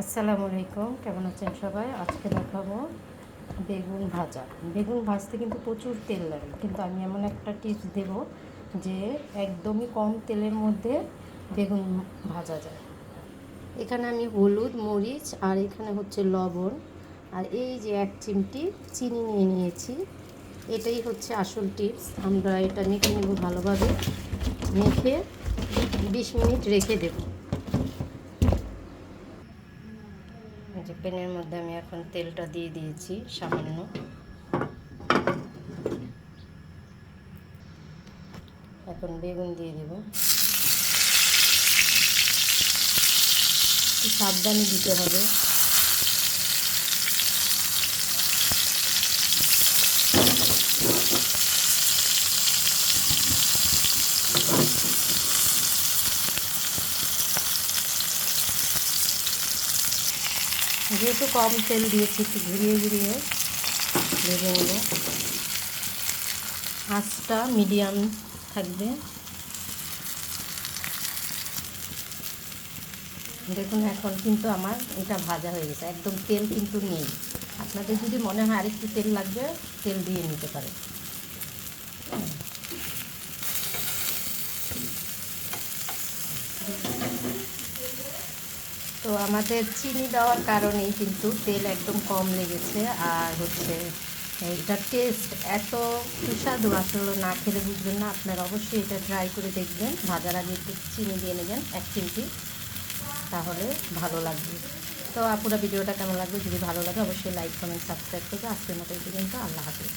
আসসালামু আলাইকুম, কেমন আছেন সবাই? আজকে দেখাবো বেগুন ভাজা। বেগুন ভাজতে কিন্তু প্রচুর তেল লাগে, কিন্তু আমি এমন একটা টিপস দেব যে একদমই কম তেলের মধ্যে বেগুন ভাজা যায়। এখানে আমি হলুদ, মরিচ আর এখানে হচ্ছে লবণ আর এই যে 1 চিমটি চিনি নিয়ে নিয়েছি। এটাই হচ্ছে আসল টিপস। আমরা এটা মেখে নেব ভালোভাবে, মেখে 20 মিনিট রেখে দেবো। যে প্যানের মধ্যে আমি এখন তেলটা দিয়ে দিয়েছি সামান্য। এখন বেগুন দিয়ে দেব। সাবধানে দিতে হবে। যেহেতু কম তেল দিয়েছি, একটু ঘুরিয়ে ঘুরিয়ে ভেজে নেব। আঁচটা মিডিয়াম থাকবে। দেখুন এখন কিন্তু আমার এটা ভাজা হয়ে গেছে, একদম তেল কিন্তু নেই। আপনাদের যদি মনে হয় আরেকটু তেল লাগবে, তেল দিয়ে নিতে পারেন। তো আমাদের চিনি দেওয়ার কারণেই কিন্তু তেল একদম কম লেগেছে। আর হচ্ছে এটার টেস্ট এত সুস্বাদু, আসলে না খেলে বুঝবেন না। আপনারা অবশ্যই এটা ট্রাই করে দেখবেন। ভাজার আগে একটু চিনি দিয়ে নেবেন 1 চিমটি, তাহলে ভালো লাগবে। তো আপুরা ভিডিওটা কেমন লাগবে? যদি ভালো লাগে অবশ্যই লাইক, কমেন্ট, সাবস্ক্রাইব করবে। আজকের মতো এই পর্যন্ত। আল্লাহ হাফেজ।